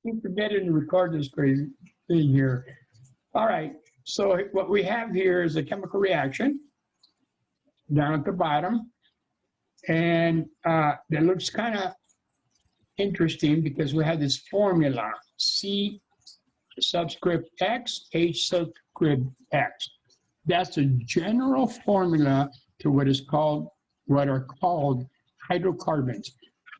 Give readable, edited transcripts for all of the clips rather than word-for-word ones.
keep forgetting to record this crazy thing here. All right, so what we have here is a chemical reaction down at the bottom. And that looks kind of interesting because we have this formula, C subscript X, H subscript X. That's a general formula to what are called hydrocarbons.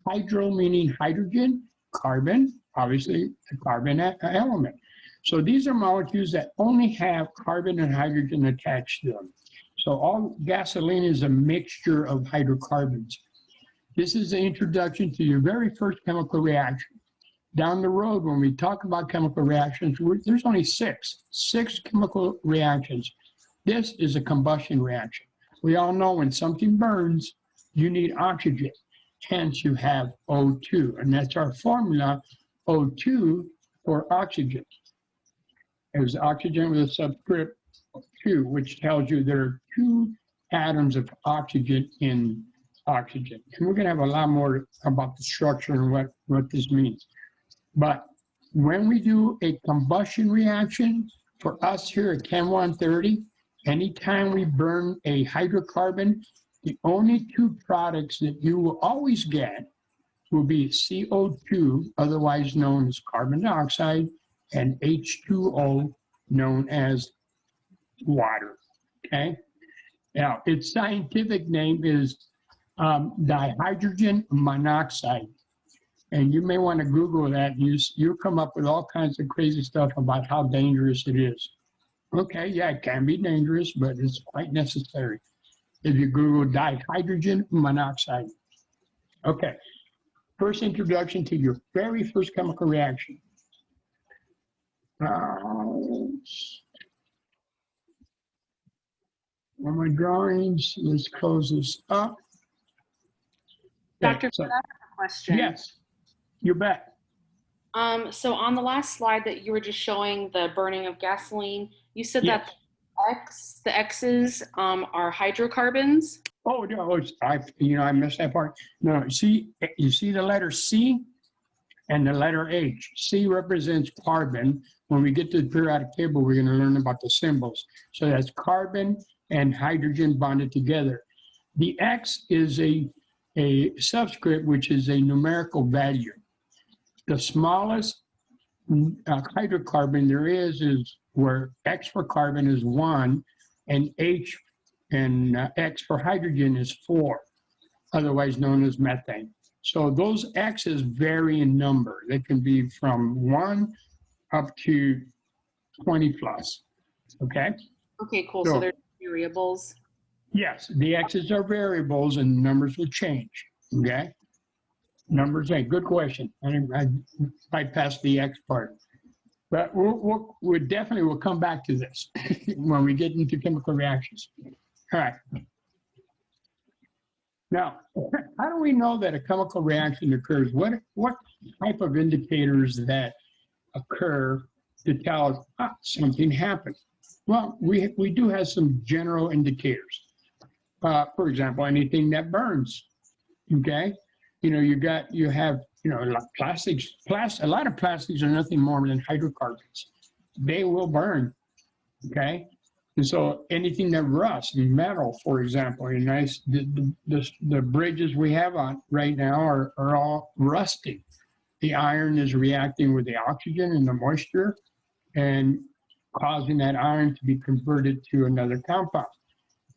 Hydro meaning hydrogen, carbon, obviously a carbon element. So these are molecules that only have carbon and hydrogen attached to them. So all gasoline is a mixture of hydrocarbons. This is the introduction to your very first chemical reaction. Down the road, when we talk about chemical reactions, there's only six chemical reactions. This is a combustion reaction. We all know when something burns, you need oxygen. Hence, you have O2, and that's our formula, O2 for oxygen. There's oxygen with a subscript 2, which tells you there are 2 atoms of oxygen in oxygen. And we're going to have a lot more about the structure and what this means. But when we do a combustion reaction, for us here at Chem 130, anytime we burn a hydrocarbon, the only 2 products that you will always get will be CO2, otherwise known as carbon dioxide, and H2O, known as water, okay? Now, its scientific name is dihydrogen monoxide. And you may want to Google that. You'll come up with all kinds of crazy stuff about how dangerous it is. Okay, yeah, it can be dangerous, but it's quite necessary if you Google dihydrogen monoxide. Okay, first introduction to your very first chemical reaction. On my drawings, let's close this up. Doctor, so, can I ask a question? Yes, you bet. So on the last slide that you were just showing the burning of gasoline, you said Yes. that the X's are hydrocarbons. Oh no, I missed that part. No, see, you see the letter C and the letter H. C represents carbon. When we get to the periodic table, we're going to learn about the symbols. So that's carbon and hydrogen bonded together. The X is a subscript, which is a numerical value. The smallest hydrocarbon there is where X for carbon is 1, and H and X for hydrogen is 4, otherwise known as methane. So those X's vary in number. They can be from 1 up to 20 plus, okay? Okay, cool. So they're variables. Yes, the X's are variables and numbers will change, okay? Numbers ain't, good question. I bypassed the X part. But we definitely will come back to this when we get into chemical reactions. All right. Now, how do we know that a chemical reaction occurs? What type of indicators that occur to tell us something happened? Well, we do have some general indicators. For example, anything that burns, okay? You have plastics. A lot of plastics are nothing more than hydrocarbons. They will burn, okay? And so anything that rusts, metal, for example, the bridges we have on right now are all rusting. The iron is reacting with the oxygen and the moisture and causing that iron to be converted to another compound.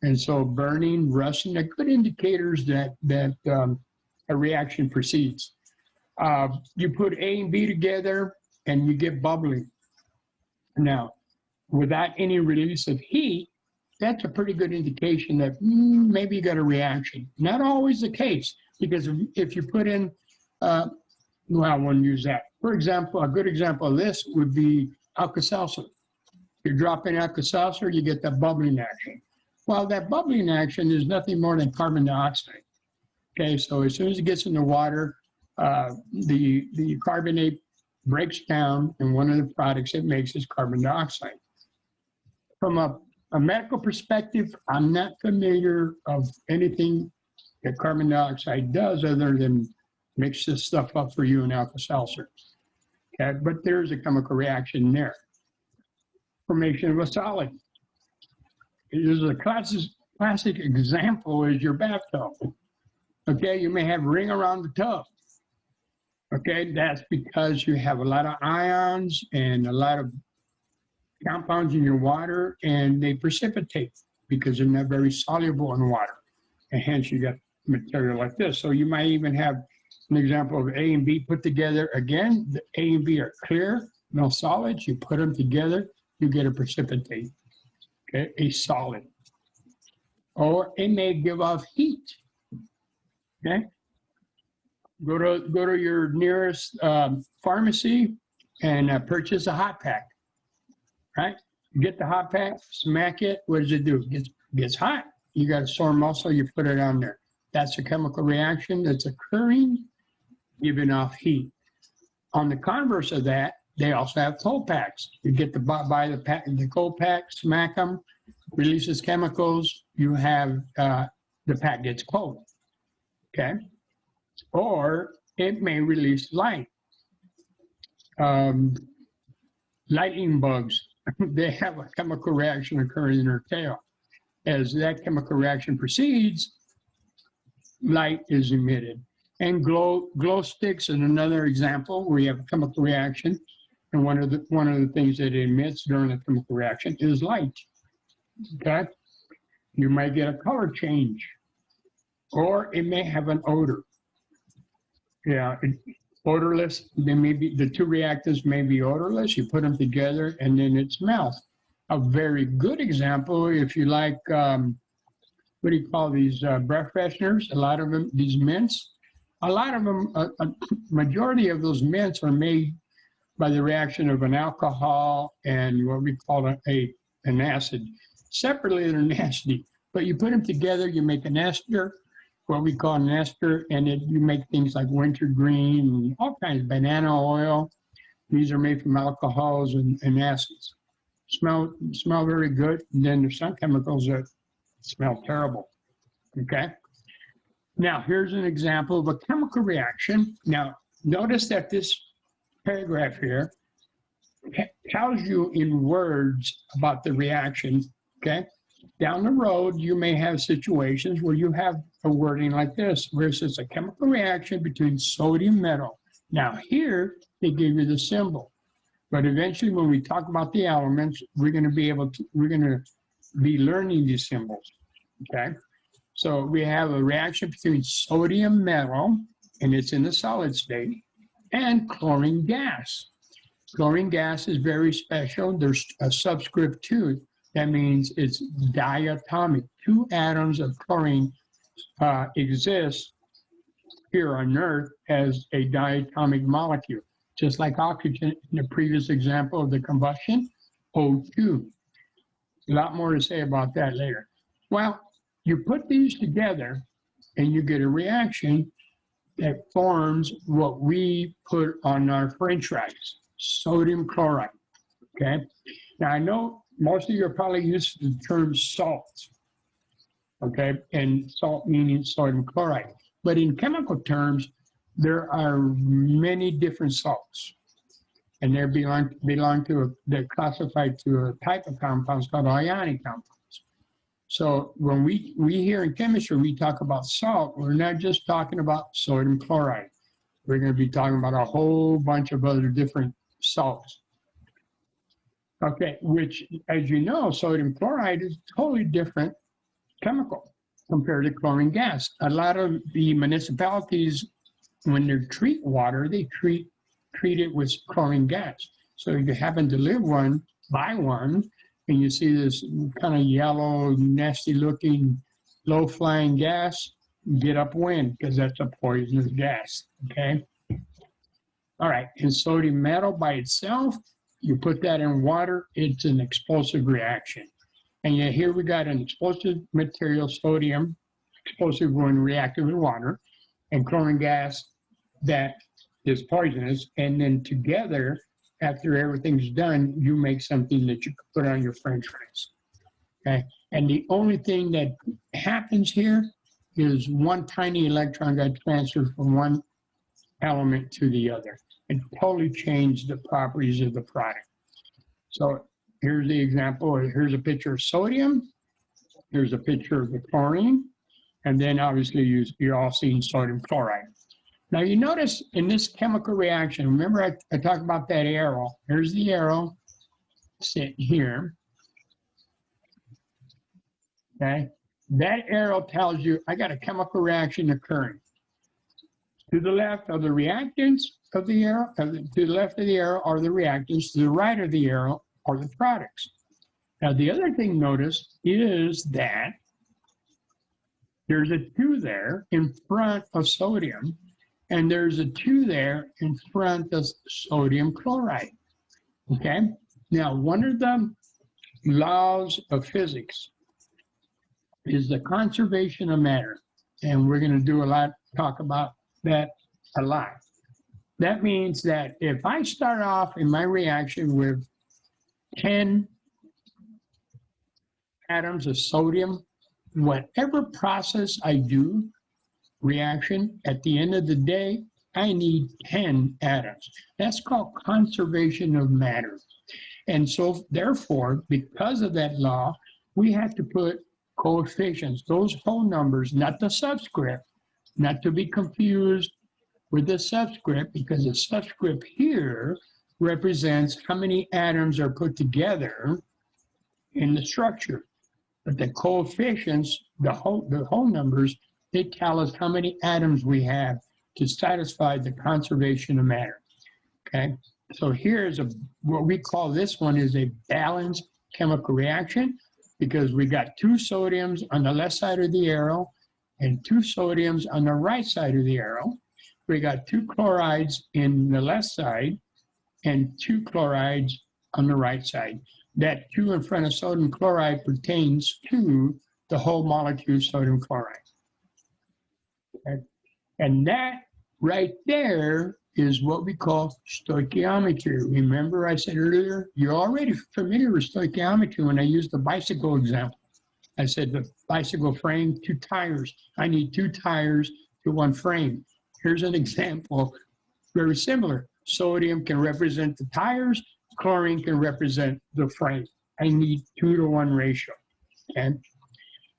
And so burning, rusting are good indicators that a reaction proceeds. You put A and B together and you get bubbling. Now, without any release of heat, that's a pretty good indication that maybe you got a reaction. Not always the case, because if you put in, well, I wouldn't use that. For example, a good example of this would be Alka-Seltzer. You drop in Alka-Seltzer, you get that bubbling action. Well, that bubbling action is nothing more than carbon dioxide. Okay, so as soon as it gets in the water, the carbonate breaks down, and one of the products it makes is carbon dioxide. From a medical perspective, I'm not familiar of anything that carbon dioxide does other than mix this stuff up for you in Alka-Seltzer. Okay, but there's a chemical reaction there. Formation of a solid. It is a classic example is your bathtub. Okay, you may have a ring around the tub. Okay, that's because you have a lot of ions and a lot of compounds in your water, and they precipitate because they're not very soluble in water. And hence you get material like this. So you might even have an example of A and B put together. Again, the A and B are clear, no solids. You put them together, you get a precipitate, okay, a solid. Or it may give off heat, okay? Go to your nearest pharmacy and purchase a hot pack, right? You get the hot pack, smack it. What does it do? It gets hot. You got a sore muscle, you put it on there. That's a chemical reaction that's occurring, giving off heat. On the converse of that, they also have cold packs. You get buy the cold pack, smack them, releases chemicals. You have the pack gets cold, okay? Or it may release light. Lightning bugs, they have a chemical reaction occurring in their tail. As that chemical reaction proceeds, light is emitted. And glow sticks is another example where you have a chemical reaction, and one of the things that it emits during the chemical reaction is light. Okay, you might get a color change, or it may have an odor. Yeah, odorless. They may be, the two reactants may be odorless. You put them together, and then it smells. A very good example, if you like, what do you call these breath fresheners? A lot of them, these mints. A lot of them, a majority of those mints are made by the reaction of an alcohol and what we call an acid. Separately, they're nasty, but you put them together, you make an ester, what we call an ester, and you make things like wintergreen and all kinds of banana oil. These are made from alcohols and acids. Smell very good, and then there's some chemicals that smell terrible, okay? Now, here's an example of a chemical reaction. Now, notice that this paragraph here tells you in words about the reaction, okay? Down the road, you may have situations where you have a wording like this, where it says a chemical reaction between sodium metal. Now, here, they give you the symbol. But eventually, when we talk about the elements, we're going to be learning these symbols, okay? So we have a reaction between sodium metal, and it's in the solid state, and chlorine gas. Chlorine gas is very special. There's a subscript 2. That means it's diatomic. 2 atoms of chlorine exist here on Earth as a diatomic molecule, just like oxygen in the previous example of the combustion, O2. A lot more to say about that later. Well, you put these together and you get a reaction that forms what we put on our French fries, sodium chloride, okay? Now, I know most of you are probably used to the term salt, okay? And salt meaning sodium chloride. But in chemical terms, there are many different salts. And they they're classified to a type of compounds called ionic compounds. So when we here in chemistry, we talk about salt, we're not just talking about sodium chloride. We're going to be talking about a whole bunch of other different salts. Okay, which, as you know, sodium chloride is a totally different chemical compared to chlorine gas. A lot of the municipalities, when they treat water, they treat it with chlorine gas. So if you happen to buy one, and you see this kind of yellow, nasty looking, low flying gas, get upwind, because that's a poisonous gas, okay? All right, and sodium metal by itself, you put that in water, it's an explosive reaction. And yet here we got an explosive material, sodium, explosive when reacted with water, and chlorine gas that is poisonous, and then together, after everything's done, you make something that you can put on your French fries, okay? And the only thing that happens here is one tiny electron got transferred from one element to the other and totally change the properties of the product. So here's the example. Here's a picture of sodium. Here's a picture of the chlorine. And then obviously you're all seeing sodium chloride. Now you notice in this chemical reaction, remember I talked about that arrow. Here's the arrow sitting here. Okay. That arrow tells you I got a chemical reaction occurring. To the left are the reactants of the arrow, to the left of the arrow are the reactants, to the right of the arrow are the products. Now the other thing notice is that there's a 2 there in front of sodium, and there's a 2 there in front of sodium chloride. Okay? Now, one of the laws of physics is the conservation of matter. And we're going to talk about that a lot. That means that if I start off in my reaction with 10 atoms of sodium, whatever process I do, reaction, at the end of the day, I need 10 atoms. That's called conservation of matter. And so therefore, because of that law, we have to put coefficients, those whole numbers, not the subscript, not to be confused with the subscript, because the subscript here represents how many atoms are put together in the structure. But the coefficients, the whole numbers, they tell us how many atoms we have to satisfy the conservation of matter. Okay, so here's what we call this one is a balanced chemical reaction, because we got 2 sodiums on the left side of the arrow and 2 sodiums on the right side of the arrow. We got 2 chlorides in the left side and 2 chlorides on the right side. That 2 in front of sodium chloride pertains to the whole molecule sodium chloride. Okay. And that right there is what we call stoichiometry. Remember I said earlier, you're already familiar with stoichiometry when I used the bicycle example. I said the bicycle frame, 2 tires. I need 2 tires to 1 frame. Here's an example, very similar. Sodium can represent the tires, chlorine can represent the frame. I need 2 to 1 ratio. Okay?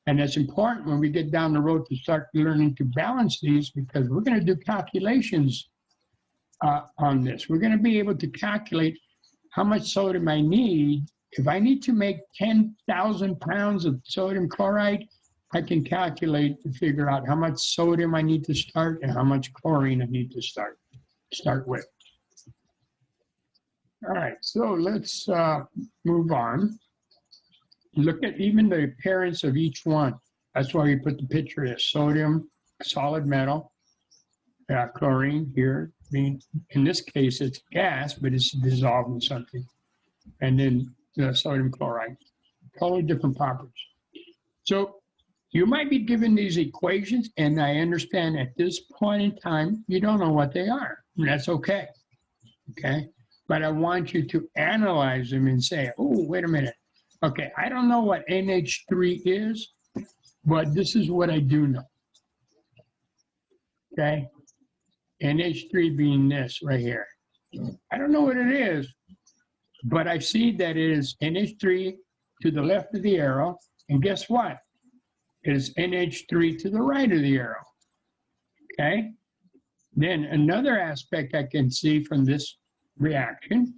And that's important when we get down the road to start learning to balance these, because we're going to do calculations on this. We're going to be able to calculate how much sodium I need. If I need to make 10,000 pounds of sodium chloride, I can calculate to figure out how much sodium I need to start and how much chlorine I need to start with. All right, so let's move on. Look at even the appearance of each one. That's why we put the picture as sodium, solid metal, chlorine here. I mean, in this case, it's gas, but it's dissolved in something. And then the sodium chloride, totally different properties. So you might be given these equations, and I understand at this point in time, you don't know what they are. And that's okay, okay? But I want you to analyze them and say, oh, wait a minute. Okay, I don't know what NH3 is, but this is what I do know. Okay, NH3 being this right here. I don't know what it is, but I see that it is NH3 to the left of the arrow, and guess what? It is NH3 to the right of the arrow. Okay, then another aspect I can see from this reaction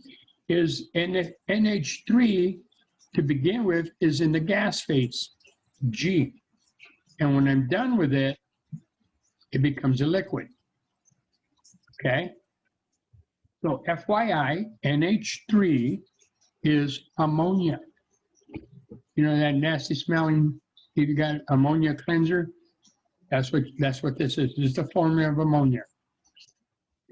is NH3 to begin with is in the gas phase, G. And when I'm done with it, it becomes a liquid. Okay? So FYI, NH3 is ammonia. You know that nasty smelling, you got ammonia cleanser? That's what this is. This is the formula of ammonia.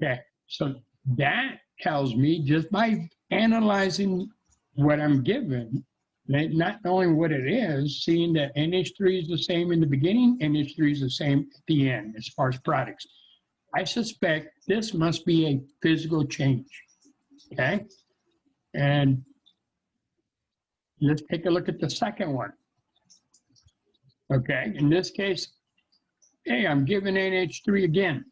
Okay, so that tells me just by analyzing what I'm given, not knowing what it is, seeing that NH3 is the same in the beginning, NH3 is the same at the end as far as products. I suspect this must be a physical change, okay? And let's take a look at the second one. Okay, in this case, hey, I'm given NH3 again.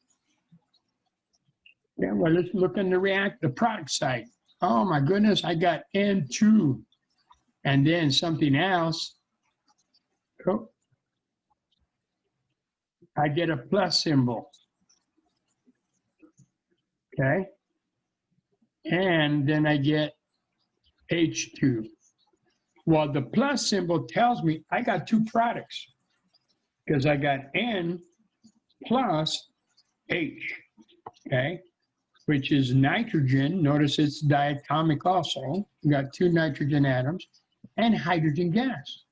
Yeah, well, let's look in the product side. Oh my goodness, I got N2 and then something else. Oh, I get a plus symbol. Okay. And then I get H2. Well, the plus symbol tells me I got two products because I got N plus H, okay, which is nitrogen. Notice it's diatomic also. We got two nitrogen atoms and hydrogen gas.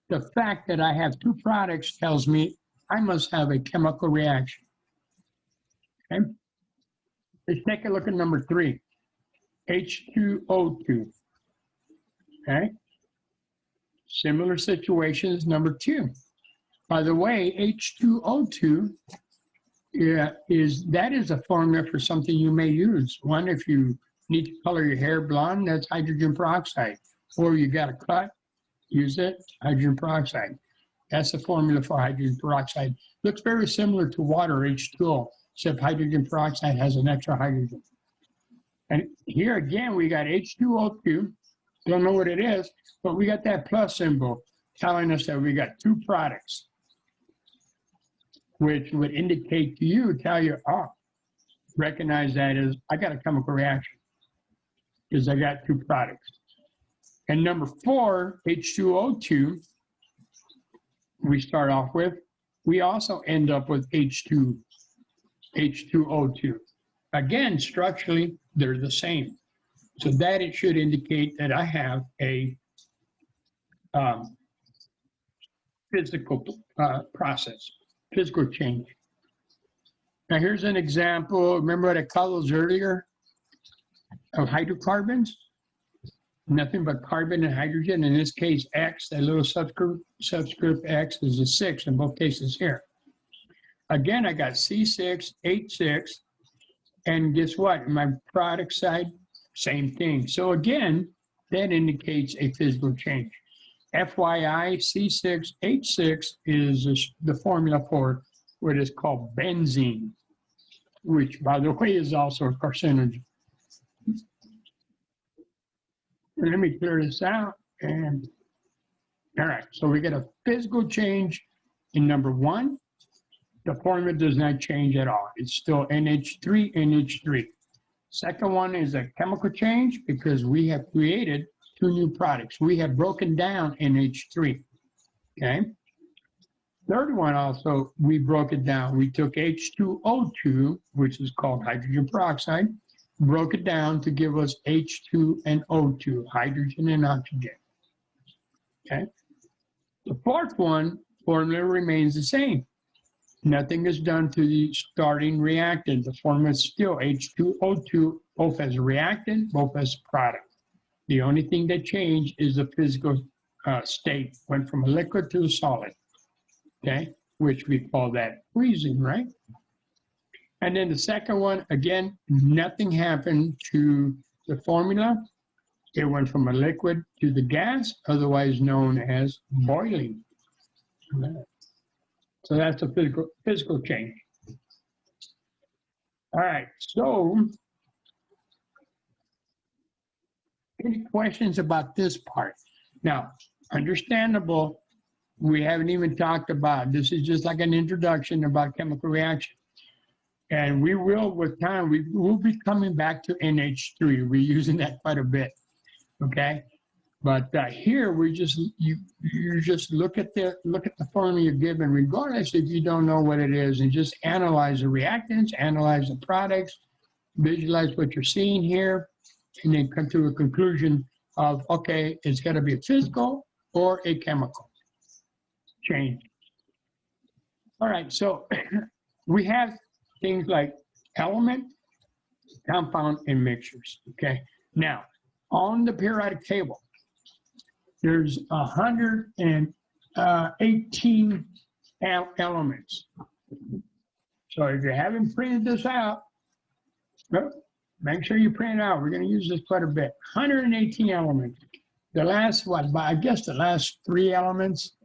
The fact that I have two products tells me I must have a chemical reaction. Okay? Let's take a look at number 3, H2O2. Okay? Similar situations, number 2. By the way, H2O2 is a formula for something you may use. One, if you need to color your hair blonde, that's hydrogen peroxide. Or you got a cut, use it, hydrogen peroxide. That's the formula for hydrogen peroxide. Looks very similar to water, H2O, except hydrogen peroxide has an extra hydrogen. And here again, we got H2O2. Don't know what it is, but we got that plus symbol telling us that we got two products, which would indicate to you, tell you, oh, recognize that as I got a chemical reaction because I got two products. And number 4, H2O2, we start off with, we also end up with H2O2. Again, structurally, they're the same. So that it should indicate that I have a physical process, physical change. Now here's an example. Remember what I called those earlier of hydrocarbons? Nothing but carbon and hydrogen. In this case, X, that little subscript X is a 6 in both cases here. Again, I got C6, H6, and guess what? In my product side, same thing. So again, that indicates a physical change. FYI, C6H6 is the formula for what is called benzene, which, by the way, is also a carcinogen. And let me clear this out. And all right, so we get a physical change in number 1. The formula does not change at all. It's still NH3, NH3. Second one is a chemical change because we have created 2 new products. We have broken down NH3, okay? Third one also, we broke it down. We took H2O2, which is called hydrogen peroxide, broke it down to give us H2 and O2, hydrogen and oxygen, okay? The fourth one, formula remains the same. Nothing is done to the starting reactant. The formula is still H2O2, both as a reactant, both as a product. The only thing that changed is the physical state, went from a liquid to a solid, okay? Which we call that freezing, right? And then the second one, again, nothing happened to the formula. It went from a liquid to the gas, otherwise known as boiling. So that's a physical change. All right, so any questions about this part? Now, understandable, we haven't even talked about, this is just like an introduction about chemical reaction. And we will, with time, we will be coming back to NH3. We're using that quite a bit, okay? But here we just you just look at the formula you're given, regardless if you don't know what it is, and just analyze the reactants, analyze the products, visualize what you're seeing here, and then come to a conclusion of, okay, it's got to be a physical or a chemical change. All right, so we have things like element, compound, and mixtures, okay? Now, on the periodic table, there's 118 elements. So if you haven't printed this out, make sure you print it out. We're going to use this quite a bit. 118 elements. The last, I guess the last 3 elements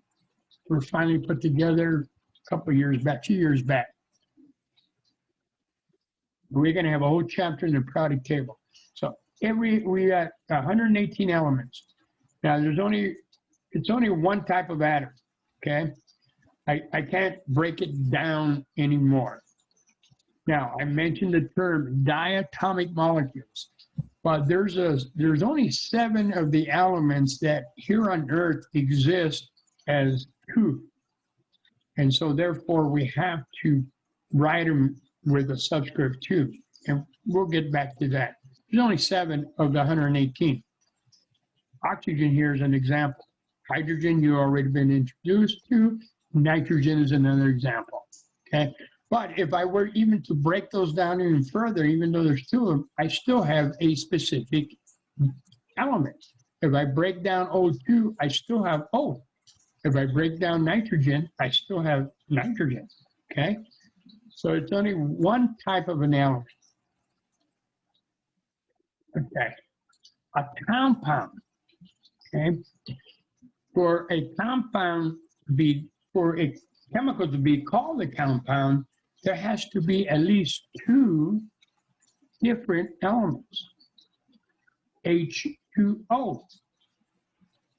were finally put together a couple of years back, 2 years back. We're going to have a whole chapter in the periodic table. So we got 118 elements. Now it's only one type of atom, okay? I can't break it down anymore. Now, I mentioned the term diatomic molecules, but there's only 7 of the elements that here on Earth exist as 2. And so therefore we have to write them with a subscript 2. And we'll get back to that. There's only 7 of the 118. Oxygen here is an example. Hydrogen you already been introduced to. Nitrogen is another example, okay? But if I were even to break those down even further, even though there's 2 of them, I still have a specific element. If I break down O2, I still have O. If I break down nitrogen, I still have nitrogen, okay? So it's only one type of an element. Okay, a compound, okay? For a compound for a chemical to be called a compound, there has to be at least 2 different elements. H2O,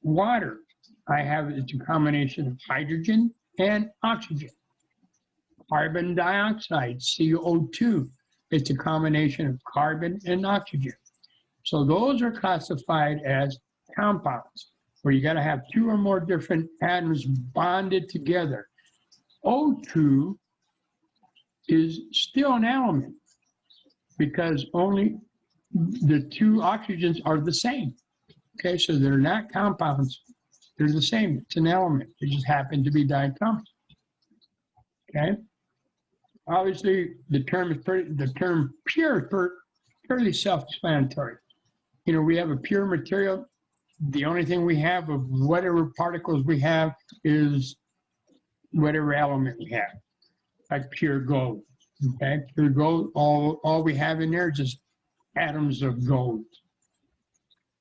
water, it's a combination of hydrogen and oxygen. Carbon dioxide, CO2, it's a combination of carbon and oxygen. So those are classified as compounds, where you got to have 2 or more different atoms bonded together. O2 is still an element because only the 2 oxygens are the same. Okay, so they're not compounds. They're the same. It's an element. It just happened to be diatomic. Okay. Obviously, the term pure is fairly self-explanatory. You know, we have a pure material. The only thing we have of whatever particles we have is whatever element we have, like pure gold. Okay, pure gold. All we have in there is just atoms of gold.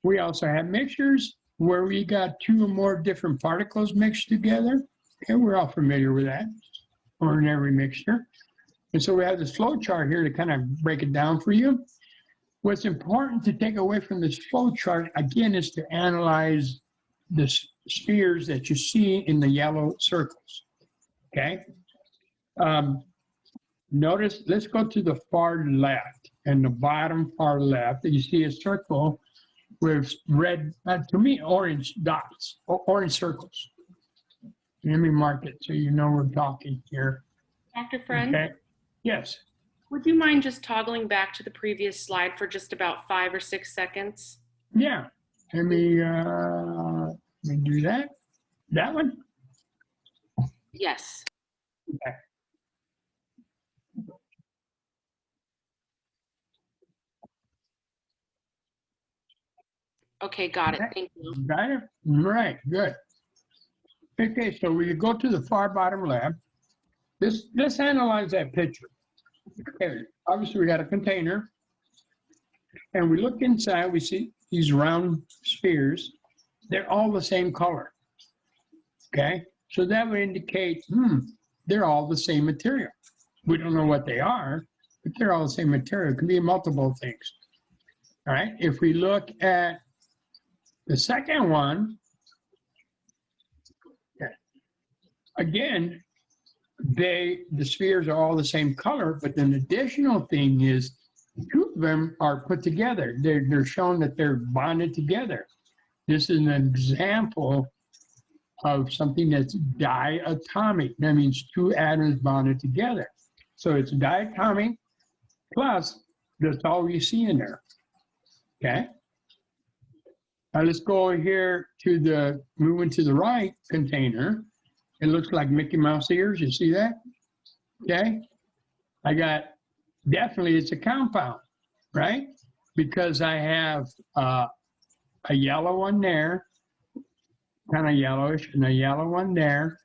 We also have mixtures where we got 2 or more different particles mixed together. Okay, we're all familiar with that, ordinary mixture. And so we have this flow chart here to kind of break it down for you. What's important to take away from this flow chart, again, is to analyze the spheres that you see in the yellow circles, okay? Notice, let's go to the far left, and the bottom far left, you see a circle with red, to me, orange dots, or orange circles. Let me mark it so you know we're talking here. Dr. Friend? Okay. Yes. Would you mind just toggling back to the previous slide for just about 5 or 6 seconds? Yeah. Let me do that. That one? Yes. Okay. Okay, got it. Thank you. Got it? Right, good. Okay, so we go to the far bottom left. Let's analyze that picture. Okay, obviously we got a container, and we look inside, we see these round spheres. They're all the same color. Okay, so that would indicate, they're all the same material. We don't know what they are, but they're all the same material. It can be multiple things. All right, if we look at the second one, okay, again, the spheres are all the same color, but an additional thing is 2 of them are put together. They're shown that they're bonded together. This is an example of something that's diatomic. That means 2 atoms bonded together. So it's diatomic plus that's all you see in there. Okay. Now let's go over here to moving to the right container. It looks like Mickey Mouse ears. You see that? Okay. I got, definitely it's a compound, right? Because I have a yellow one there, kind of yellowish, and a yellow one there.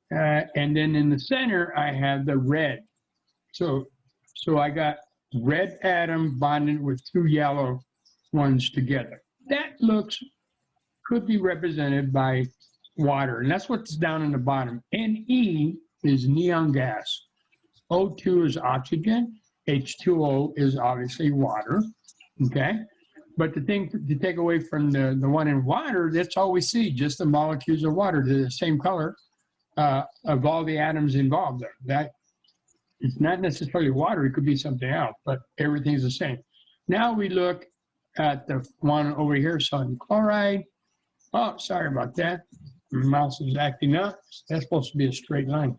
And then in the center, I have the red. So I got red atom bonded with 2 yellow ones together. That could be represented by water, and that's what's down in the bottom. Ne is neon gas. O2 is oxygen, H2O is obviously water, okay? But the thing to take away from the one in water, that's all we see, just the molecules of water. They're the same color of all the atoms involved there. That it's not necessarily water, it could be something else, but everything's the same. Now we look at the one over here, sodium chloride. Oh, sorry about that. My mouse is acting up. That's supposed to be a straight line.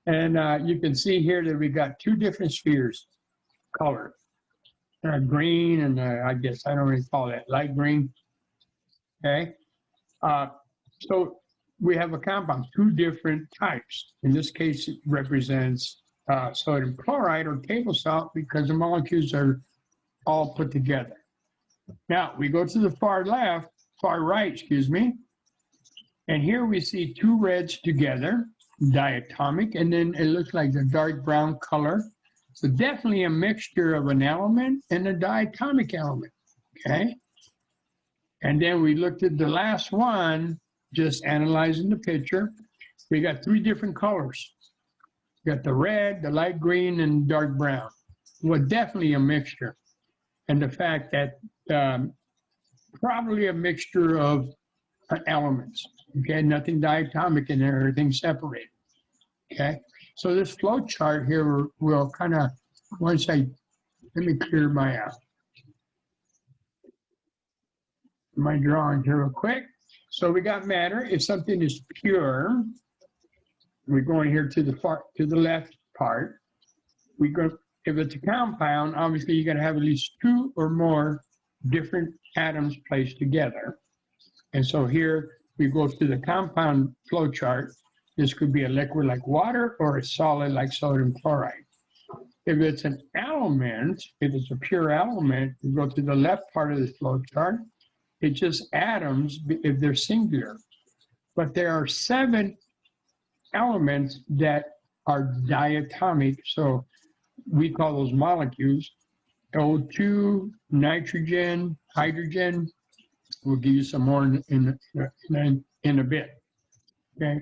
And you can see here that we got two different spheres, color. Green and I guess I don't really call that light green. Okay. So we have a compound, two different types. In this case, it represents sodium chloride or table salt because the molecules are all put together. Now we go to the far right, excuse me. And here we see two reds together, diatomic, and then it looks like the dark brown color. So definitely a mixture of an element and a diatomic element, okay? And then we looked at the last one, just analyzing the picture. We got three different colors. We got the red, the light green, and dark brown. Well, definitely a mixture. And the fact that probably a mixture of elements, okay? Nothing diatomic in there, everything separated, okay? So this flow chart here will kind of, let me clear my drawing here real quick. So we got matter. If something is pure, we're going here to the left part. We go, if it's a compound, obviously you got to have at least two or more different atoms placed together. And so here we go to the compound flow chart. This could be a liquid like water or a solid like sodium chloride. If it's an element, if it's a pure element, we go to the left part of the flow chart. It's just atoms if they're singular. But there are 7 elements that are diatomic. So we call those molecules O2, nitrogen, hydrogen. We'll give you some more in a bit. Okay.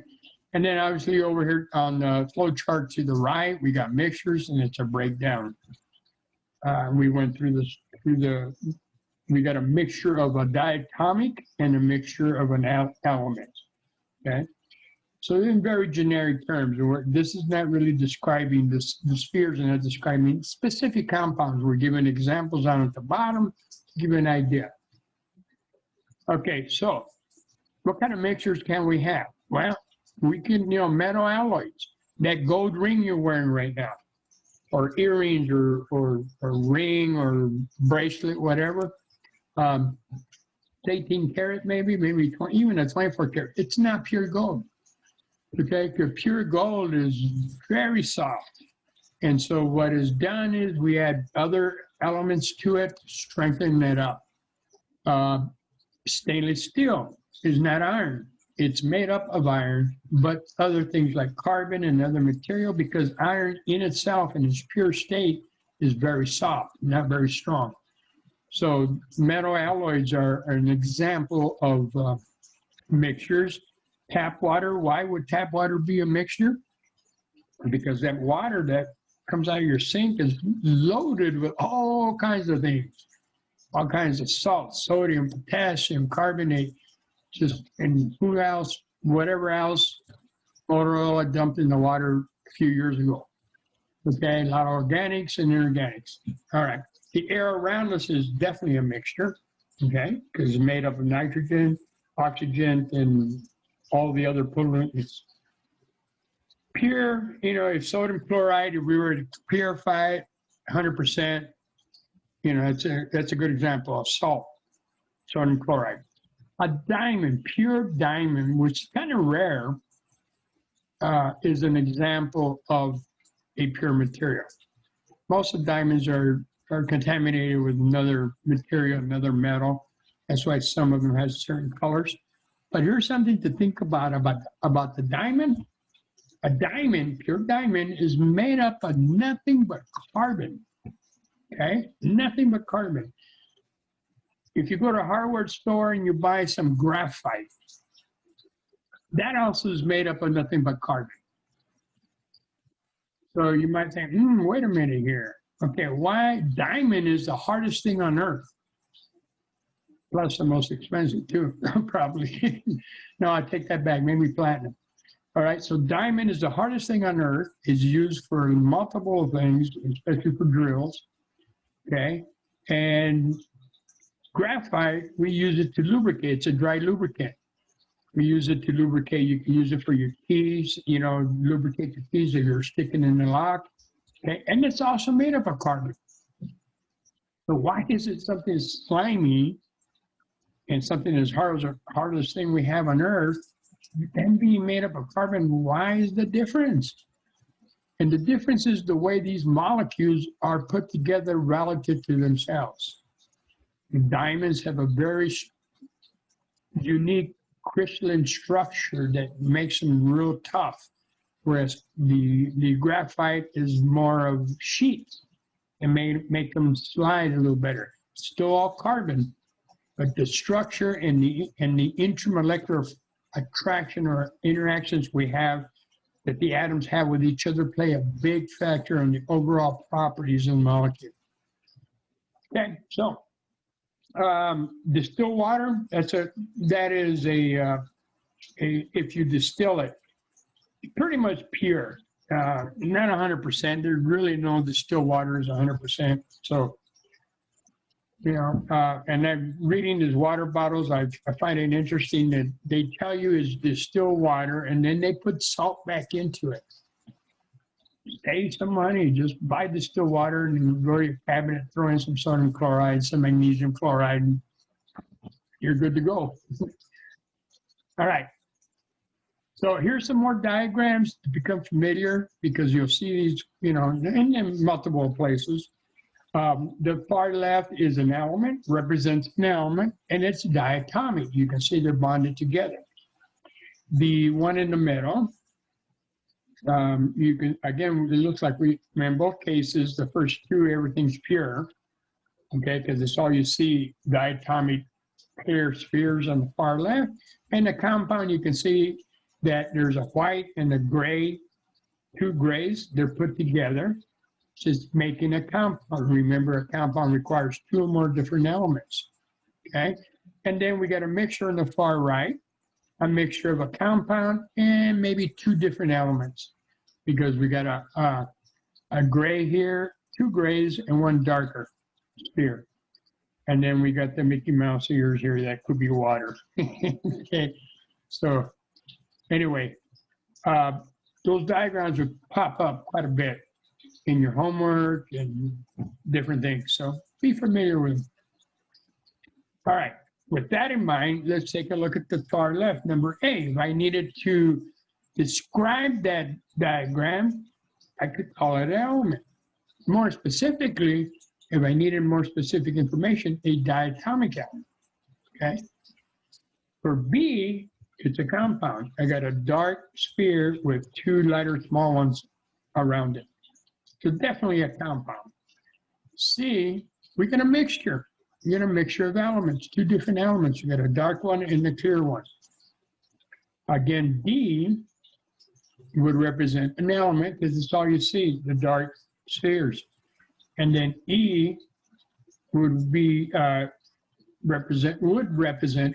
And then obviously over here on the flow chart to the right, we got mixtures and it's a breakdown. We went through this, we got a mixture of a diatomic and a mixture of an element, okay? So in very generic terms, this is not really describing the spheres and not describing specific compounds. We're giving examples down at the bottom to give you an idea. Okay, so what kind of mixtures can we have? Well, we can, metal alloys, that gold ring you're wearing right now, or earrings or ring or bracelet, whatever. 18 karat, maybe 20, even a 24 karat. It's not pure gold. Okay, because pure gold is very soft. And so what is done is we add other elements to it to strengthen it up. Stainless steel is not iron. It's made up of iron, but other things like carbon and other material, because iron in itself in its pure state is very soft, not very strong. So metal alloys are an example of mixtures. Tap water, why would tap water be a mixture? Because that water that comes out of your sink is loaded with all kinds of things, all kinds of salts, sodium, potassium, carbonate, and who else, whatever else, motor oil I dumped in the water a few years ago. Okay, a lot of organics and inorganics. All right, the air around us is definitely a mixture, okay, because it's made up of nitrogen, oxygen, and all the other pollutants. Pure, if sodium chloride, if we were to purify it 100%, that's a good example of salt, sodium chloride. A diamond, pure diamond, which is kind of rare, is an example of a pure material. Most of diamonds are contaminated with another material, another metal. That's why some of them have certain colors. But here's something to think about the diamond. A diamond, pure diamond, is made up of nothing but carbon, okay? Nothing but carbon. If you go to a hardware store and you buy some graphite, that also is made up of nothing but carbon. So you might think, wait a minute here. Okay, why diamond is the hardest thing on earth? Plus the most expensive too, probably. No, I take that back, maybe platinum. All right, so diamond is the hardest thing on earth. It's used for multiple things, especially for drills, okay? And graphite, we use it to lubricate. It's a dry lubricant. We use it to lubricate. You can use it for your keys, lubricate the keys that you're sticking in the lock. Okay, and it's also made up of carbon. So why is it something slimy and something as hard as the hardest thing we have on Earth, then being made up of carbon? Why is the difference? And the difference is the way these molecules are put together relative to themselves. Diamonds have a very unique crystalline structure that makes them real tough, whereas the graphite is more of sheets and make them slide a little better. Still all carbon, but the structure and the intermolecular attraction or interactions we have that the atoms have with each other play a big factor on the overall properties of the molecule. Okay, so distilled water, that is if you distill it, pretty much pure, not 100%. There's really no distilled water is 100%. So, and then reading these water bottles, I find it interesting that they tell you is distilled water, and then they put salt back into it. Save some money, just buy distilled water and go to your cabinet, throw in some sodium chloride, some magnesium chloride, and you're good to go. All right. So here's some more diagrams to become familiar, because you'll see these, in multiple places. The far left is an element, represents an element, and it's diatomic. You can see they're bonded together. The one in the middle, you can, again, it looks like in both cases, the first two, everything's pure, okay, because it's all you see, diatomic pair spheres on the far left. And the compound, you can see that there's a white and a gray, two grays, they're put together, just making a compound. Remember, a compound requires two or more different elements, okay? And then we got a mixture on the far right, a mixture of a compound and maybe two different elements, because we got a gray here, two grays, and one darker sphere. And then we got the Mickey Mouse ears here, that could be water. Okay, so anyway, those diagrams would pop up quite a bit in your homework and different things, so be familiar with them. All right, with that in mind, let's take a look at the far left, number A. If I needed to describe that diagram, I could call it an element. More specifically, if I needed more specific information, a diatomic element, okay? For B, it's a compound. I got a dark sphere with two lighter small ones around it. So definitely a compound. C, we get a mixture. You get a mixture of elements, two different elements. You got a dark one and a clear one. Again, D would represent an element because it's all you see, the dark spheres. And then E would be represent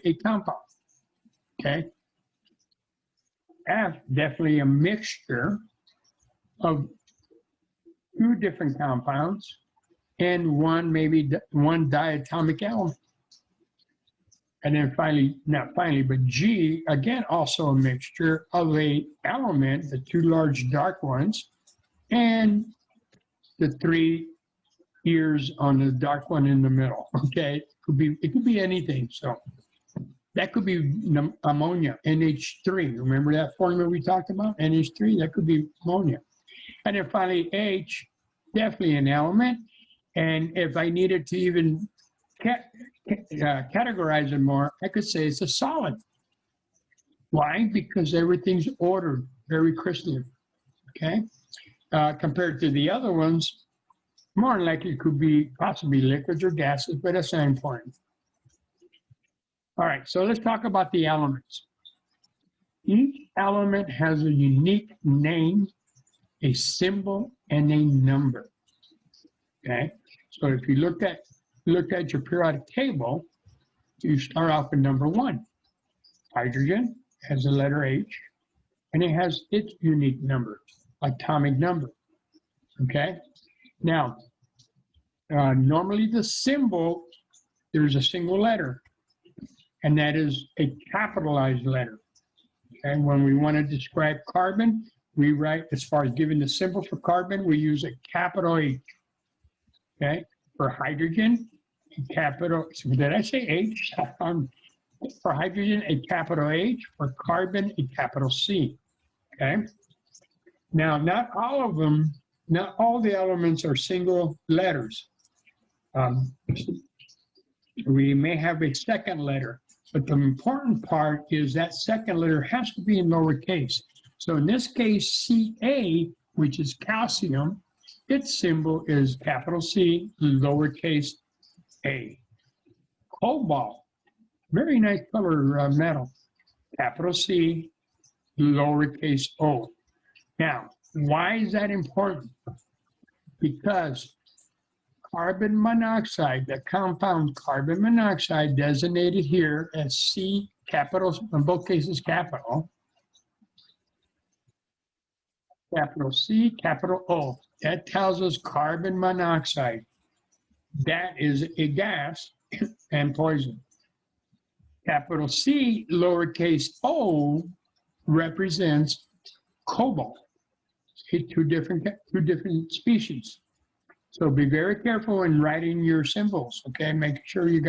a compound. Okay. F, definitely a mixture of two different compounds and maybe one diatomic element. And then finally, not finally, but G, again, also a mixture of a element, the two large dark ones, and the three ears on the dark one in the middle. Okay, it could be anything. So that could be ammonia, NH3. Remember that formula we talked about, NH3? That could be ammonia. And then finally, H, definitely an element. And if I needed to even categorize it more, I could say it's a solid. Why? Because everything's ordered very crystalline, okay? Compared to the other ones, more likely could be possibly liquids or gases, but that's not important. All right, so let's talk about the elements. Each element has a unique name a symbol and a number. Okay, so if you look at your periodic table, you start off with number 1. Hydrogen has the letter H, and it has its unique number, atomic number. Okay, now normally the symbol, there's a single letter, and that is a capitalized letter. And when we want to describe carbon, we write, as far as giving the symbol for carbon, we use a capital H. Okay, for hydrogen, a capital, did I say H? For hydrogen, a capital H. For carbon, a capital C. Okay, now not all of them, not all the elements are single letters. We may have a second letter, but the important part is that second letter has to be in lowercase. So in this case, Ca, which is calcium, its symbol is capital C, lowercase a. Cobalt, very nice color metal, capital C, lowercase o. Now, why is that important? Because carbon monoxide, the compound carbon monoxide designated here as C, capital, in both cases capital C, capital O. That tells us carbon monoxide. That is a gas and poison. Capital C, lowercase o, represents cobalt. It's two different species. So be very careful when writing your symbols, okay? Make sure you've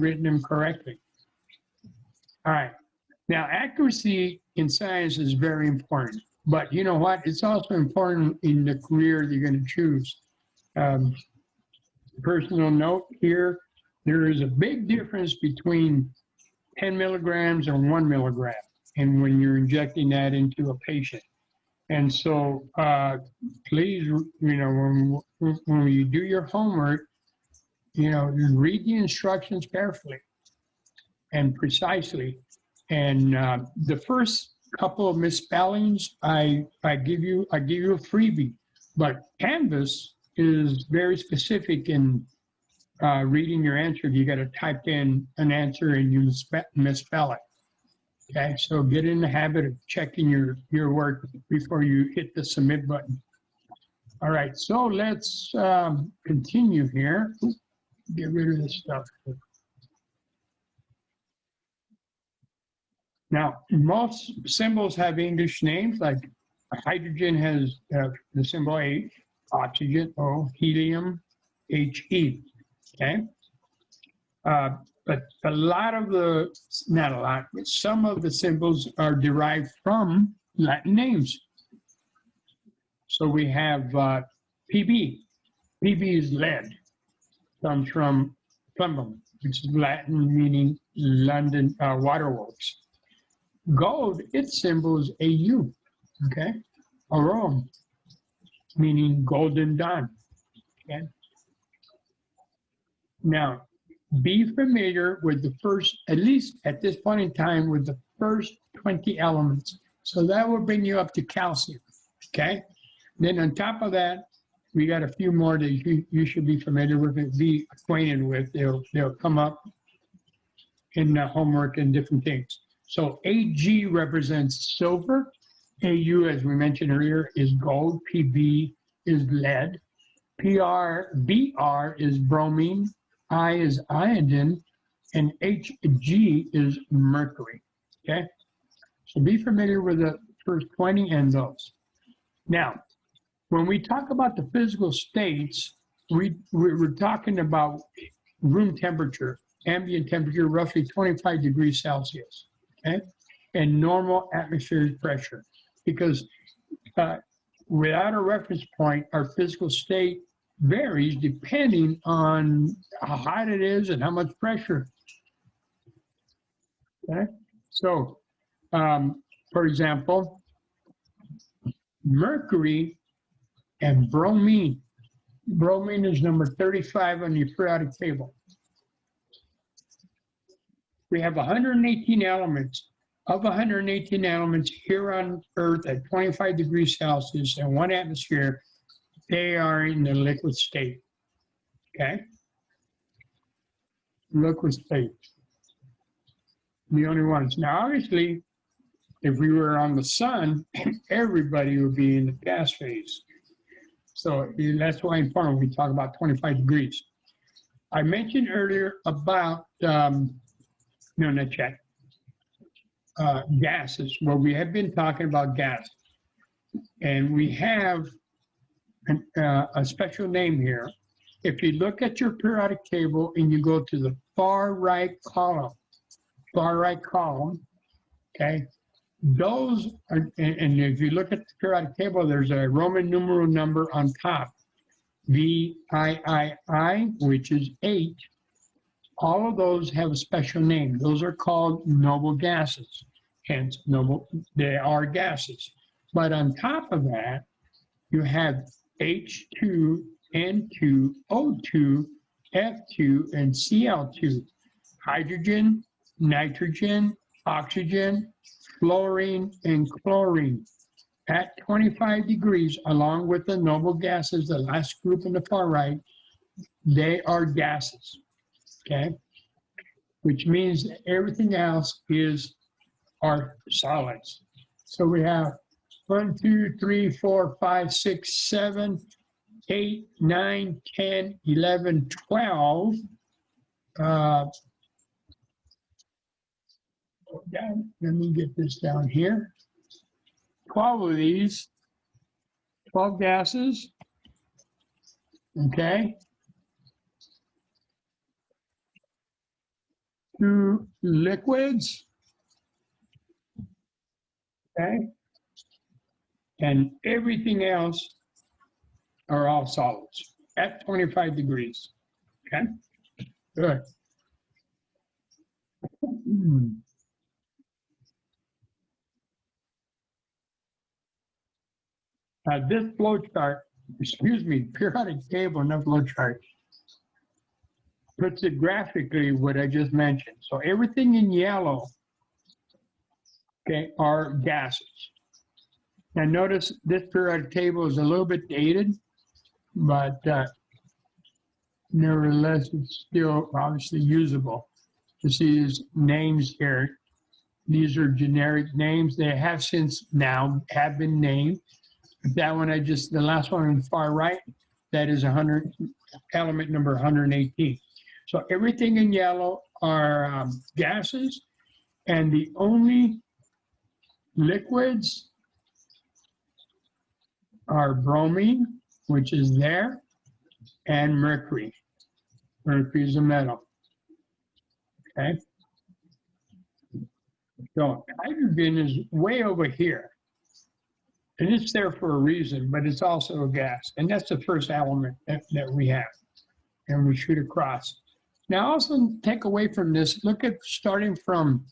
written them correctly. All right. Now, accuracy in science is very important, but you know what? It's also important in the career you're going to choose. Personal note here, there is a big difference between 10 milligrams and 1 milligram, and when you're injecting that into a patient. And so please, when you do your homework, read the instructions carefully and precisely. And the first couple of misspellings, I give you a freebie. But Canvas is very specific in reading your answer. You got to type in an answer and you misspell it. Okay, so get in the habit of checking your work before you hit the submit button. All right, so let's continue here. Get rid of this stuff. Now, most symbols have English names, like hydrogen has the symbol H, oxygen O, helium He. Okay. But a lot of not a lot, but some of the symbols are derived from Latin names. So we have Pb. Pb is lead, comes from plumbum, which is Latin meaning London waterworks. Gold, its symbol is Au, okay? Arum, meaning golden dawn, okay? Now, be familiar with the first, at least at this point in time, with the first 20 elements. So that will bring you up to calcium, okay? Then on top of that, we got a few more that you should be familiar with and be acquainted with. They'll come up in the homework and different things. So Ag represents silver. Au, as we mentioned earlier, is gold. Pb is lead. Br is bromine. I is iodine, and Hg is mercury, okay? So be familiar with the first 20 and those. Now, when we talk about the physical states, we're talking about room temperature, ambient temperature, roughly 25 degrees Celsius, okay? And normal atmospheric pressure, because without a reference point, our physical state varies depending on how hot it is and how much pressure. Okay, so for example, mercury and bromine. Bromine is number 35 on your periodic table. We have 118 elements. Of 118 elements here on Earth at 25 degrees Celsius and 1 atmosphere, they are in the liquid state. Okay? Liquid state. The only ones. Now, obviously, if we were on the sun, everybody would be in the gas phase. So that's why important we talk about 25 degrees. I mentioned earlier about, no, not yet, gases. Well, we have been talking about gas. And we have a special name here. If you look at your periodic table and you go to the far right column, okay, those are, and if you look at the periodic table, there's a Roman numeral number on top, VIII, which is 8. All of those have a special name. Those are called noble gases. Hence, noble, they are gases. But on top of that, you have H2, N2, O2, F2, and Cl2. Hydrogen, nitrogen, oxygen, fluorine, and chlorine. At 25 degrees, along with the noble gases, the last group in the far right, they are gases, okay? Which means that everything else are solids. So we have 1, 2, 3, 4, 5, 6, 7, 8, 9, 10, 11, 12. Let me get this down here. 12 of these, 12 gases, okay? 2 liquids, okay? And everything else are all solids at 25 degrees, okay? Good. This flow chart, periodic table, not flow chart, puts it graphically what I just mentioned. So everything in yellow, okay, are gases. Now notice this periodic table is a little bit dated, but nevertheless, it's still obviously usable. You see these names here. These are generic names. They have since now have been named. That one the last one on the far right, that is element number 118. So everything in yellow are gases, and the only liquids are bromine, which is there, and mercury. Mercury is a metal, okay? So hydrogen is way over here. And it's there for a reason, but it's also a gas. And that's the first element that we have. And we shoot across. Now also take away from this, look at starting from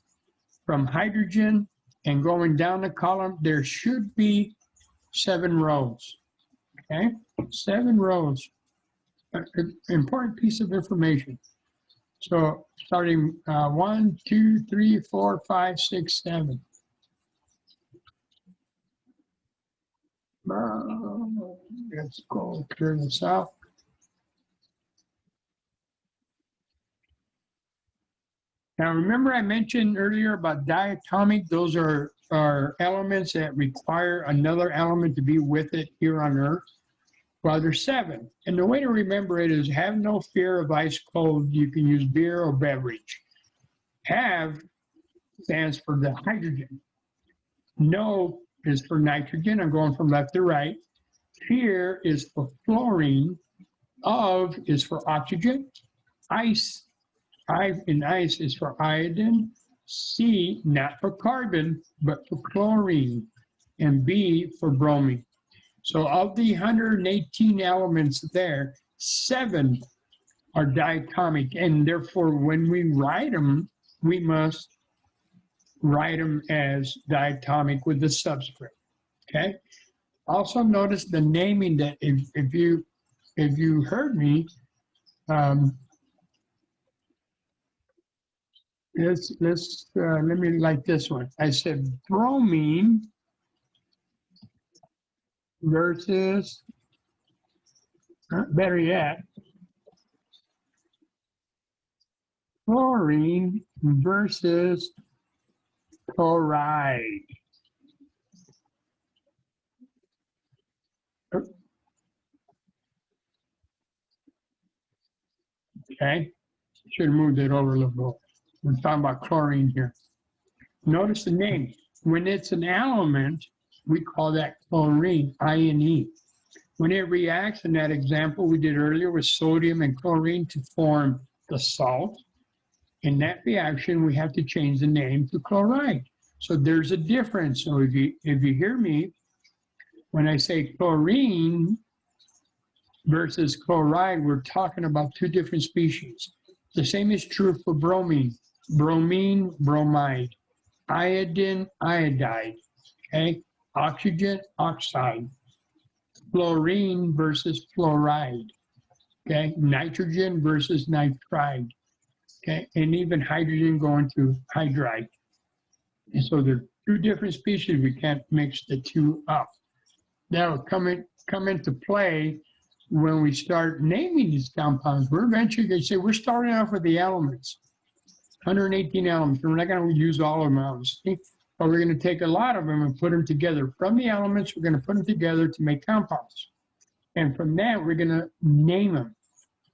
hydrogen and going down the column, there should be 7 rows, okay? 7 rows, important piece of information. So starting 1, 2, 3, 4, 5, 6, 7. Let's go clear this out. Now, remember I mentioned earlier about diatomic. Those are elements that require another element to be with it here on Earth. Well, there's 7. And the way to remember it is have no fear of ice cold. You can use beer or beverage. Have stands for the hydrogen. No is for nitrogen. I'm going from left to right. Fear is for fluorine. Of is for oxygen. Ice, in ice is for iodine. C, not for carbon, but for chlorine. And B for bromine. So of the 118 elements there, 7 are diatomic. And therefore, when we write them, we must write them as diatomic with the subscript, okay? Also notice the naming that if you heard me, let me like this one. I said bromine versus, better yet, chlorine versus chloride. Okay, should have moved it over a little bit. We're talking about chlorine here. Notice the name. When it's an element, we call that chlorine, I-N-E. When it reacts, in that example we did earlier with sodium and chlorine to form the salt, in that reaction we have to change the name to chloride. So there's a difference. So if you hear me, when I say chlorine versus chloride, we're talking about two different species. The same is true for bromine. Bromine, bromide. Iodine, iodide. Okay? Oxygen, oxide. Fluorine versus fluoride. Okay? Nitrogen versus nitride. Okay? And even hydrogen going to hydride. And so they're two different species. We can't mix the two up. That'll come into play when we start naming these compounds. We're eventually going to say, we're starting off with the elements, 118 elements. We're not going to use all of them, obviously, but we're going to take a lot of them and put them together. From the elements, we're going to put them together to make compounds. And from that, we're going to name them,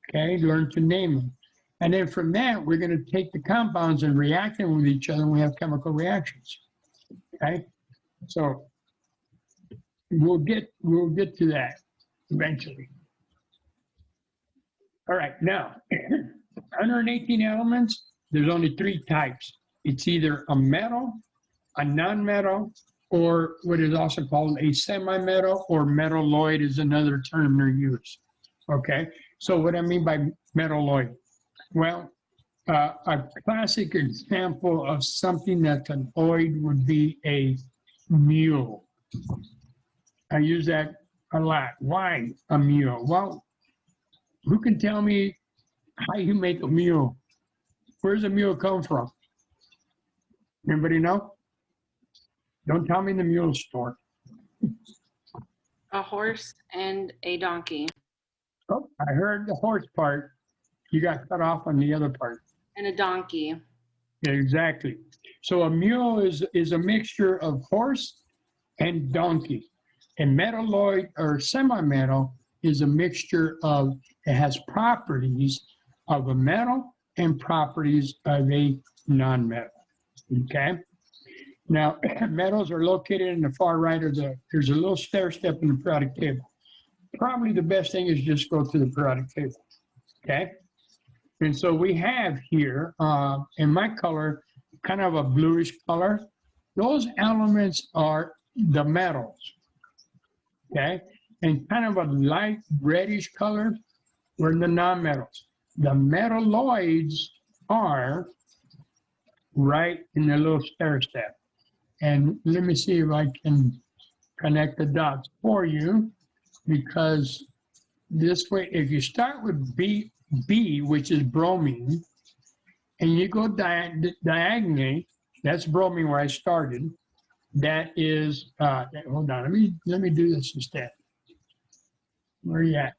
okay? Learn to name them. And then from that, we're going to take the compounds and react them with each other, and we have chemical reactions, okay? So we'll get to that eventually. All right, now, 118 elements, there's only three types. It's either a metal, a nonmetal, or what is also called a semi-metal, or metalloid is another term they're used. Okay, so what I mean by metalloid? Well, a classic example of something that's an oid would be a mule. I use that a lot. Why a mule? Well, who can tell me how you make a mule? Where's a mule come from? Anybody know? Don't tell me the mule store. A horse and a donkey. Oh, I heard the horse part. You got cut off on the other part. And a donkey. Yeah, exactly. So a mule is a mixture of horse and donkey. A metalloid or semi-metal is a mixture of, it has properties of a metal and properties of a non-metal, okay? Now, metals are located in the far right of there's a little stair step in the periodic table. Probably the best thing is just go to the periodic table, okay? And so we have here, in my color, kind of a bluish color. Those elements are the metals, okay? And kind of a light reddish color were the nonmetals. The metalloids are right in the little stair step. And let me see if I can connect the dots for you, because this way, if you start with B, which is bromine, and you go diagonally, that's bromine where I started. That is, hold on, let me do this instead. Where are you at?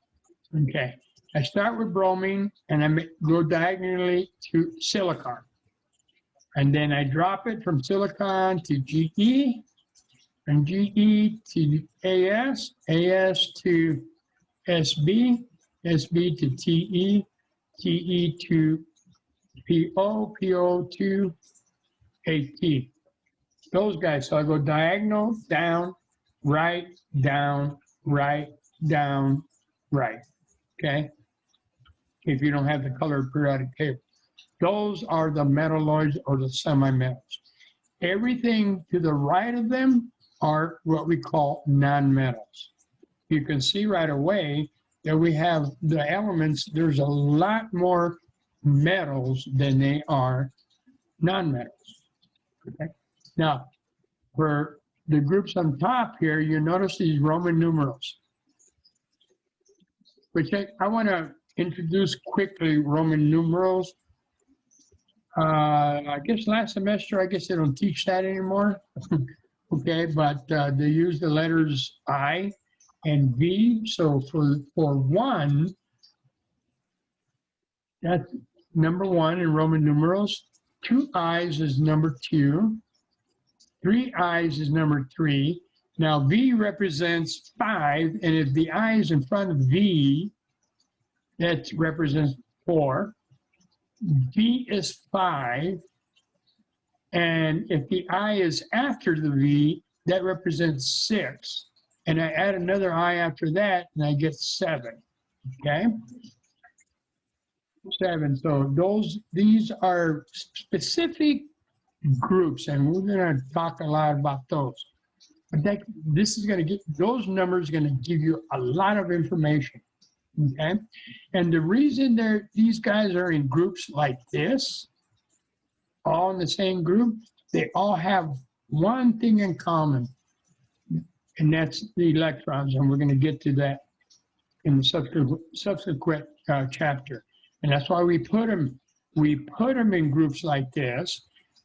Okay, I start with bromine and I go diagonally to silicon. And then I drop it from silicon to GE, and GE to AS, AS to SB, SB to TE, TE to PO, PO to AT. Those guys, so I go diagonal, down, right, down, right, down, right, okay? If you don't have the colored periodic table. Those are the metalloids or the semi-metals. Everything to the right of them are what we call non-metals. You can see right away that we have the elements, there's a lot more metals than they are non-metals. Okay? Now, for the groups on top here, you notice these Roman numerals, which I want to introduce quickly Roman numerals. I guess last semester, I guess they don't teach that anymore. Okay, but they use the letters I and V. So for one, that's number one in Roman numerals. 2 I's is number 2. 3 I's is number 3. Now V represents 5, and if the I is in front of V, that represents 4. V is 5, and if the I is after the V, that represents 6. And I add another I after that, and I get 7. Okay? 7. So these are specific groups, and we're going to talk a lot about those. But this is going to get, those numbers are going to give you a lot of information. Okay? And the reason these guys are in groups like this, all in the same group, they all have one thing in common, and that's the electrons, and we're going to get to that in the subsequent chapter. And that's why we put them in groups like this,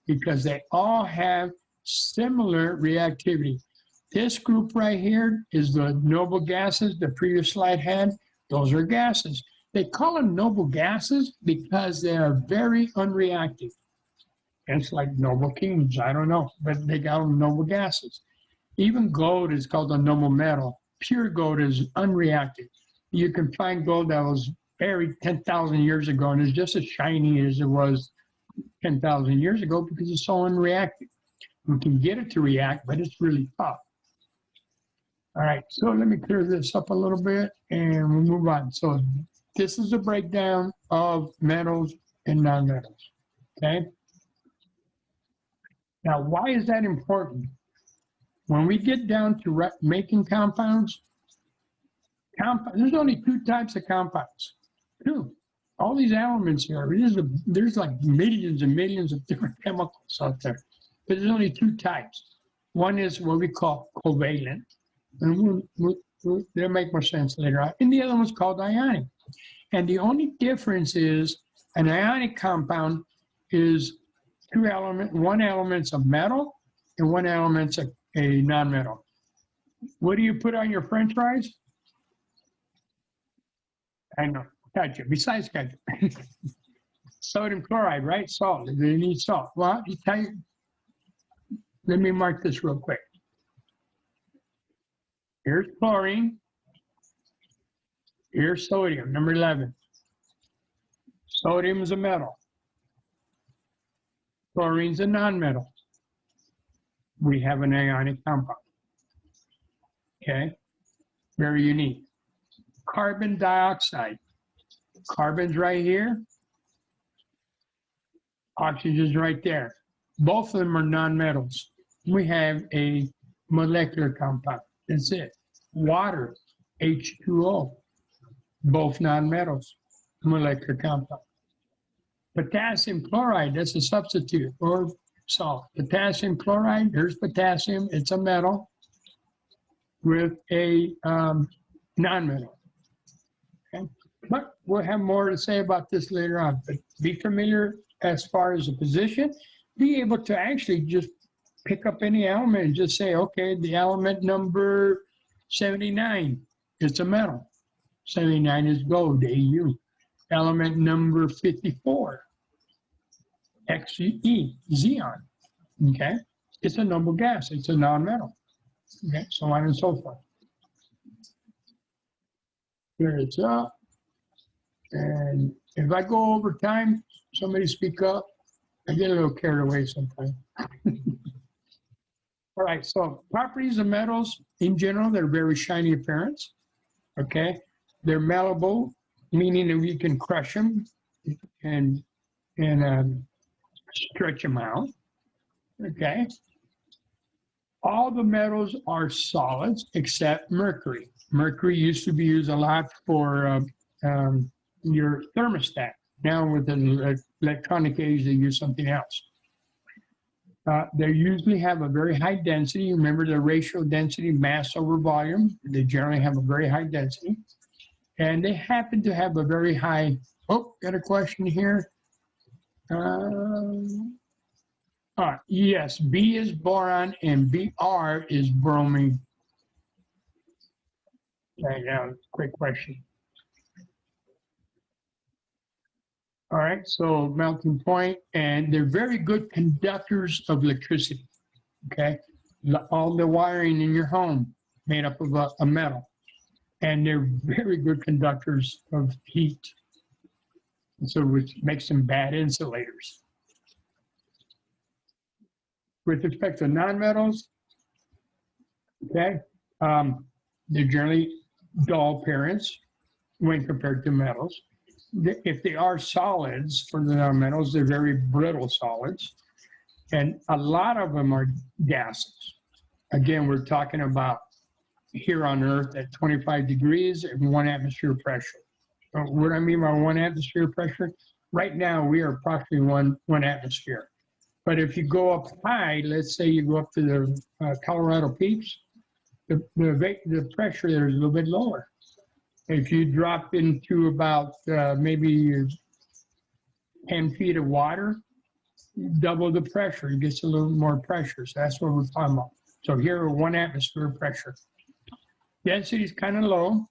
because they all have similar reactivity. This group right here is the noble gases the previous slide had. Those are gases. They call them noble gases because they are very unreactive. It's like noble kings, I don't know, but they got them noble gases. Even gold is called a noble metal. Pure gold is unreactive. You can find gold that was buried 10,000 years ago and it's just as shiny as it was 10,000 years ago because it's so unreactive. We can get it to react, but it's really tough. All right, so let me clear this up a little bit and we'll move on. So this is a breakdown of metals and nonmetals, okay? Now, why is that important? When we get down to making compounds, there's only 2 types of compounds. 2. All these elements here, there's like millions and millions of different chemicals out there. But there's only 2 types. One is what we call covalent, and they'll make more sense later on. And the other one's called ionic. And the only difference is an ionic compound is one element's a metal and one element's a nonmetal. What do you put on your French fries? I know, ketchup, besides ketchup. Sodium chloride, right? Salt, they need salt. Well, let me mark this real quick. Here's chlorine. Here's sodium, number 11. Sodium is a metal. Chlorine's a nonmetal. We have an ionic compound. Okay, very unique. Carbon dioxide. Carbon's right here. Oxygen's right there. Both of them are nonmetals. We have a molecular compound. That's it. Water, H2O. Both nonmetals. Molecular compound. Potassium chloride, that's a substitute or salt. Potassium chloride, here's potassium, it's a metal with a nonmetal. Okay? But we'll have more to say about this later on. But be familiar as far as the position, be able to actually just pick up any element and just say, okay, the element number 79, it's a metal. 79 is gold, Au. Element number 54, Xe, xenon, okay? It's a noble gas, it's a nonmetal, okay? So on and so forth. Here it's up. And if I go over time, somebody speak up. I get a little carried away sometimes. All right, so properties of metals in general, they're very shiny appearance, okay? They're malleable, meaning that we can crush them and stretch them out, okay? All the metals are solids except mercury. Mercury used to be used a lot for your thermostat. Now with the electronic age, they use something else. They usually have a very high density. Remember the ratio density, mass over volume. They generally have a very high density. And they happen to have a very high, oh, got a question here. Yes, B is boron and Br is bromine. Okay, now, quick question. All right, so melting point, and they're very good conductors of electricity, okay? All the wiring in your home made up of a metal, and they're very good conductors of heat. So which makes them bad insulators. With respect to nonmetals, okay, they're generally dull appearance when compared to metals. If they are solids for the nonmetals, they're very brittle solids. And a lot of them are gases. Again, we're talking about here on Earth at 25 degrees and 1 atmosphere pressure. What I mean by 1 atmosphere pressure, right now we are approximately one atmosphere. But if you go up high, let's say you go up to the Colorado peaks, the pressure there is a little bit lower. If you drop into about maybe 10 feet of water, double the pressure, it gets a little more pressure. So that's what we're talking about. So here, 1 atmosphere pressure. Density is kind of low,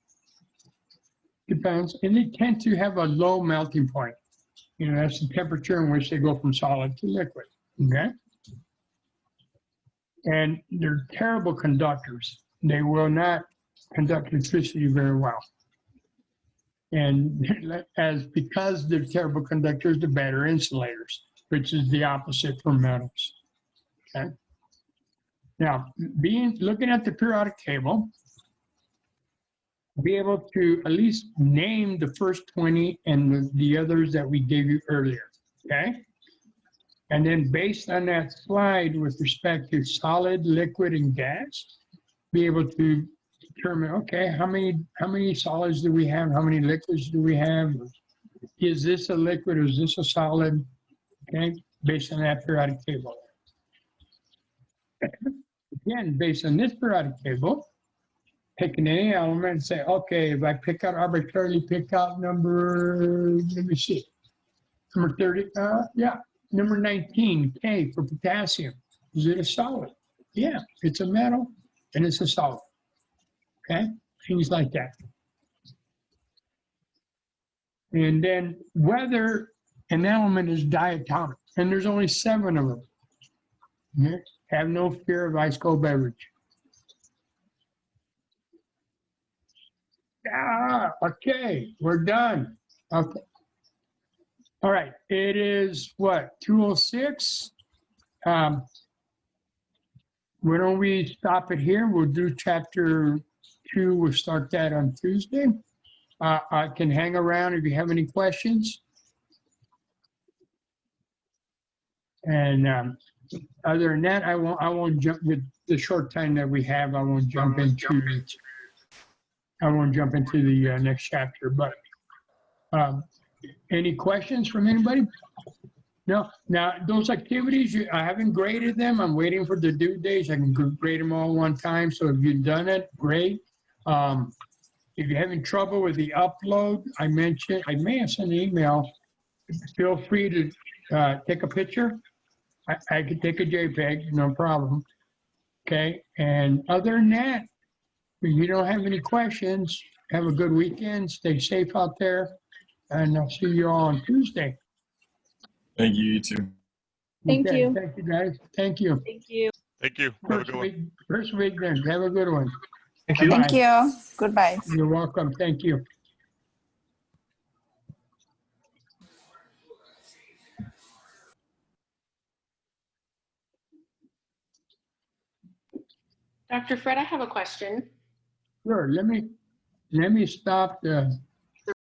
depends, and they tend to have a low melting point. You know, that's the temperature in which they go from solid to liquid, okay? And they're terrible conductors. They will not conduct electricity very well. And because they're terrible conductors, they're better insulators, which is the opposite for metals, okay? Now, looking at the periodic table, be able to at least name the first 20 and the others that we gave you earlier, okay? And then based on that slide with respect to solid, liquid, and gas, be able to determine, okay, how many solids do we have? How many liquids do we have? Is this a liquid or is this a solid? Okay, based on that periodic table. Again, based on this periodic table, picking any element and say, okay, if I arbitrarily pick out number, let me see, number 30, yeah, number 19, K for potassium. Is it a solid? Yeah, it's a metal and it's a solid. Okay, things like that. And then whether an element is diatomic, and there's only 7 of them. Okay? Have no fear of ice cold beverage. Okay, we're done. Okay. All right, it is what, 2:06? Why don't we stop it here? We'll do chapter 2. We'll start that on Tuesday. I can hang around if you have any questions. And other than that, I won't jump with the short time that we have. I won't jump into the next chapter. But any questions from anybody? No. Now those activities, I haven't graded them. I'm waiting for the due dates. I can grade them all one time. So if you've done it, great. If you're having trouble with the upload, I may have sent an email. Feel free to take a picture. I could take a JPEG, no problem. Okay, and other than that, if you don't have any questions, have a good weekend, stay safe out there, and I'll see you all on Tuesday. Thank you, you too. Thank you. Thank you, guys. Thank you. Thank you. Thank you. Have a good one. First week then. Have a good one. Thank you. Bye-bye. Thank you. Goodbye. You're welcome. Thank you. Dr. Fred, I have a question. Sure. Let me stop the